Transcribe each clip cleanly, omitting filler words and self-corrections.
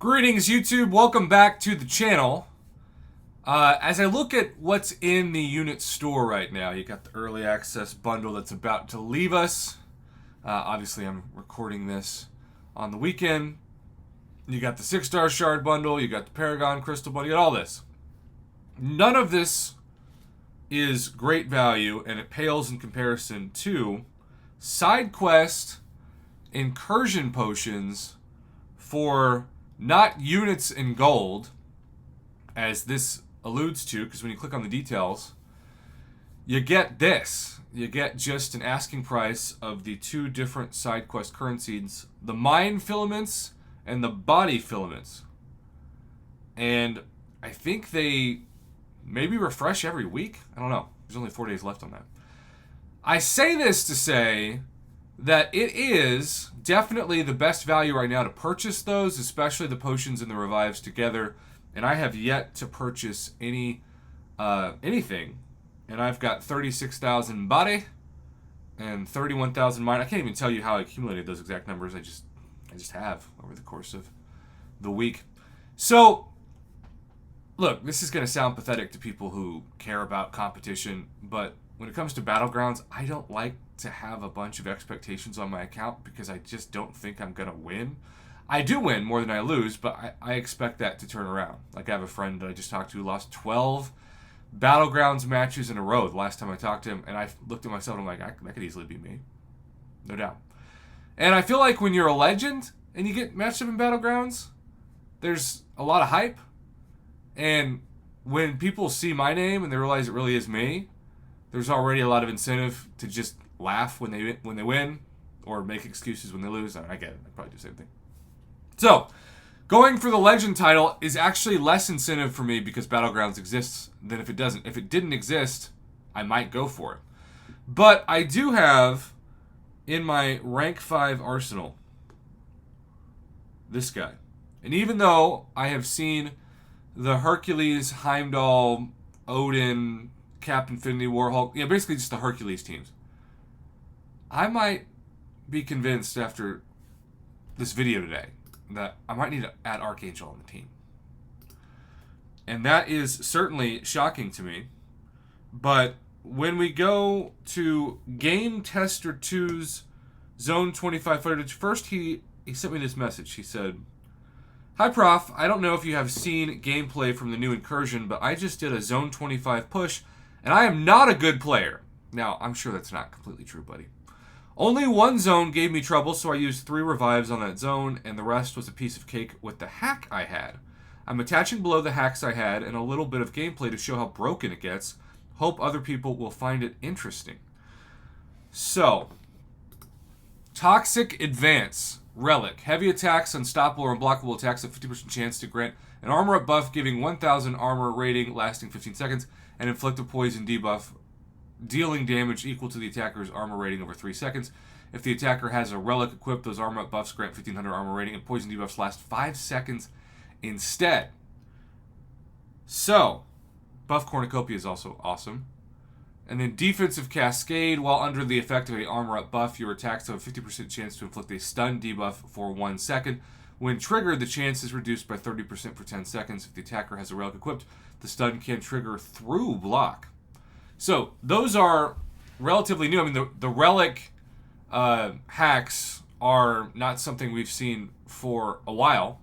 Greetings, YouTube. Welcome back to the channel. As I look at what's in the unit store right now, you got the early access bundle that's about to leave us. Obviously, I'm recording this on the weekend. You got the 6-star shard bundle, you got the Paragon crystal bundle, you got all this. None of this is great value, and it pales in comparison to side quest incursion potions for not units in gold, as this alludes to, because when you click on the details, you get this. You get just an asking price of the two different side quest currencies, the mind filaments and the body filaments. And I think they maybe refresh every week. I don't know. There's only 4 days left on that. I say this to say that it is definitely the best value right now to purchase those, especially the potions and the revives together. And I have yet to purchase anything. And I've got 36,000 body and 31,000 mind. I can't even tell you how I accumulated those exact numbers. I just have over the course of the week. So, look, this is going to sound pathetic to people who care about competition, but when it comes to Battlegrounds, I don't like to have a bunch of expectations on my account because I just don't think I'm going to win. I do win more than I lose, but I expect that to turn around. Like, I have a friend that I just talked to who lost 12 Battlegrounds matches in a row the last time I talked to him, and I looked at myself and I'm like, that could easily be me. No doubt. And I feel like when you're a legend and you get matched up in Battlegrounds, there's a lot of hype. And when people see my name and they realize it really is me, there's already a lot of incentive to just laugh when they win or make excuses when they lose. I get it. I probably do the same thing. So, going for the legend title is actually less incentive for me because Battlegrounds exists than if it doesn't. If it didn't exist, I might go for it. But I do have in my rank 5 arsenal this guy. And even though I have seen the Hercules, Heimdall, Odin, Captain Infinity, Warhawk, basically just the Hercules teams, I might be convinced after this video today that I might need to add Archangel on the team. And that is certainly shocking to me. But when we go to Game Tester 2's Zone 25 footage, first he sent me this message. He said, "Hi Prof, I don't know if you have seen gameplay from the new incursion, but I just did a Zone 25 push, and I am not a good player." Now, I'm sure that's not completely true, buddy. Only one zone gave me trouble, so I used 3 revives on that zone, and the rest was a piece of cake with the hack I had. I'm attaching below the hacks I had and a little bit of gameplay to show how broken it gets. Hope other people will find it interesting. So, Toxic Advance. Relic. Heavy attacks, unstoppable or unblockable attacks have 50% chance to grant an armor up buff giving 1,000 armor rating lasting 15 seconds and inflict a poison debuff dealing damage equal to the attacker's armor rating over 3 seconds. If the attacker has a relic equipped, those armor up buffs grant 1,500 armor rating and poison debuffs last 5 seconds instead. So, Buff Cornucopia is also awesome. And then Defensive Cascade. While under the effect of a armor up buff, your attacks have a 50% chance to inflict a stun debuff for 1 second. When triggered, the chance is reduced by 30% for 10 seconds. If the attacker has a relic equipped, the stun can trigger through block. So, those are relatively new. I mean, the relic hacks are not something we've seen for a while.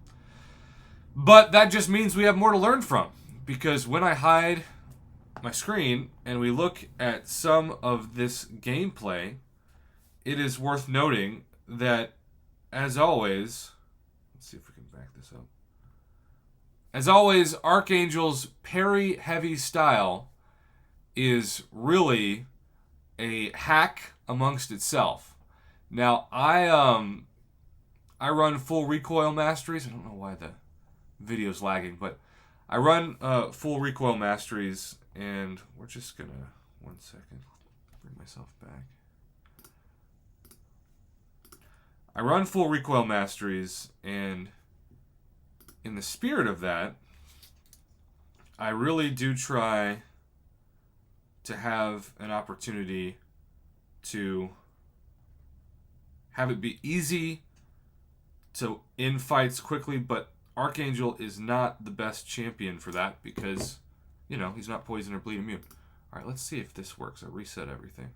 But that just means we have more to learn from. Because when I hide my screen and we look at some of this gameplay, it is worth noting that, as always, let's see if we can back this up. As always, Archangel's parry-heavy style is really a hack amongst itself. Now, I run full recoil masteries. I don't know why the video's lagging, but I run full recoil masteries, and we're just gonna, 1 second, bring myself back. I run full recoil masteries, and in the spirit of that, I really do try to have an opportunity to have it be easy to end fights quickly, but Archangel is not the best champion for that because, he's not poison or bleed immune. All right, let's see if this works. I reset everything.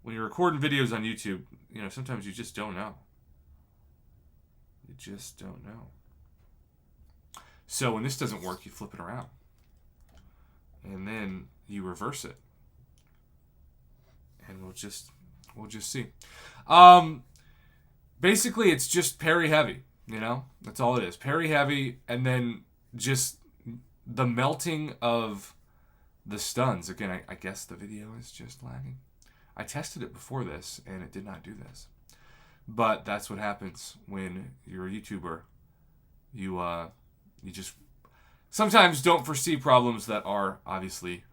When you're recording videos on YouTube, sometimes you just don't know. You just don't know. So when this doesn't work, you flip it around. And then you reverse it. And we'll just see. Basically, it's just parry heavy. That's all it is. Parry heavy, and then just the melting of the stuns. Again, I guess the video is just lagging. I tested it before this, and it did not do this. But that's what happens when you're a YouTuber. You just sometimes don't foresee problems that are obviously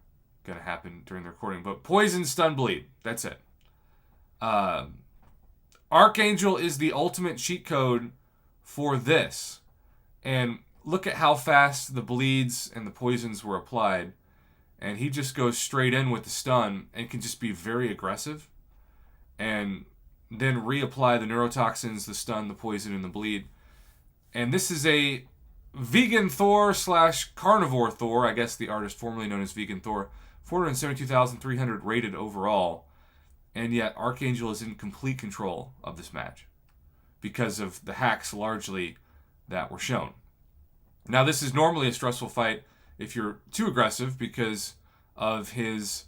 going to happen during the recording. But poison, stun, bleed. That's it. Archangel is the ultimate cheat code for this. And look at how fast the bleeds and the poisons were applied. And he just goes straight in with the stun and can just be very aggressive. And then reapply the neurotoxins, the stun, the poison, and the bleed. And this is a vegan Thor / carnivore Thor. I guess the artist formerly known as Vegan Thor. 472,300 rated overall. And yet Archangel is in complete control of this match because of the hacks largely that were shown. Now, this is normally a stressful fight if you're too aggressive because of his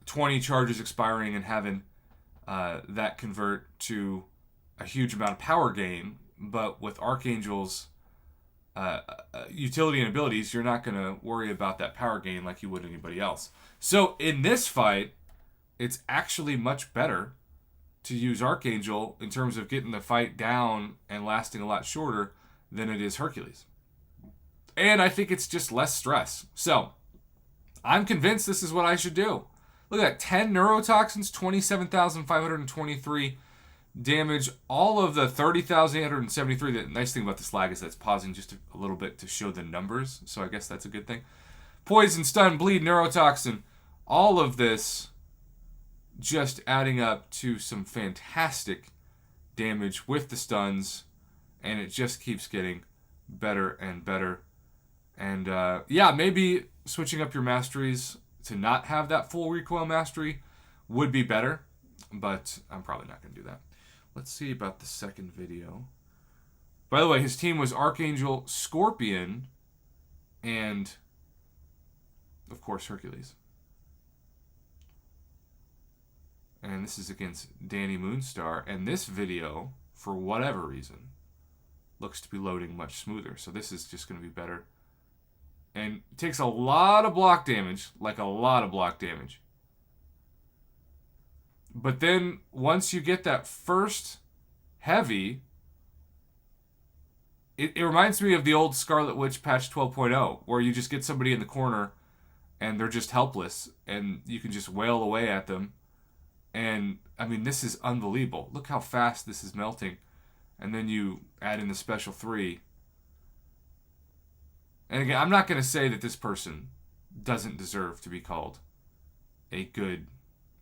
20 charges expiring and having that convert to a huge amount of power gain. But with Archangel's utility and abilities, you're not going to worry about that power gain like you would anybody else. So in this fight, it's actually much better to use Archangel in terms of getting the fight down and lasting a lot shorter than it is Hercules. And I think it's just less stress. So I'm convinced this is what I should do. Look at that, 10 neurotoxins, 27,523 damage, all of the 30,873. The nice thing about this lag is that it's pausing just a little bit to show the numbers, so I guess that's a good thing. Poison, stun, bleed, neurotoxin, all of this just adding up to some fantastic damage with the stuns, and it just keeps getting better and better. And maybe switching up your masteries to not have that full recoil mastery would be better, but I'm probably not going to do that. Let's see about the second video. By the way, his team was Archangel, Scorpion, and, of course, Hercules. And this is against Danny Moonstar. And this video, for whatever reason, looks to be loading much smoother. So this is just going to be better. And it takes a lot of block damage, like a lot of block damage. But then once you get that first heavy, it reminds me of the old Scarlet Witch patch 12.0, where you just get somebody in the corner and they're just helpless and you can just wail away at them. And, I mean, this is unbelievable. Look how fast this is melting. And then you add in the special 3. And again, I'm not going to say that this person doesn't deserve to be called a good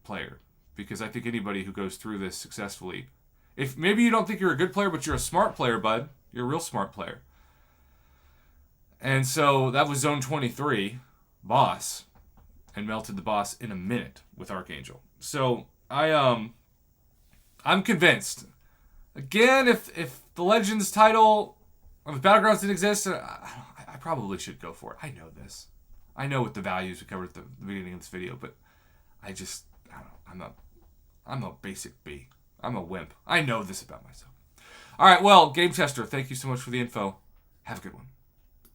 player, because I think anybody who goes through this successfully, if maybe you don't think you're a good player, but you're a smart player, bud, you're a real smart player. And so that was Zone 23, boss, and melted the boss in a minute with Archangel. So I'm convinced. Again, if the Legends title or the Battlegrounds didn't exist, I probably should go for it. I know this. I know what the values we covered at the beginning of this video, but I don't know. I'm a basic B. I'm a wimp. I know this about myself. All right, well, Game Tester, thank you so much for the info. Have a good one.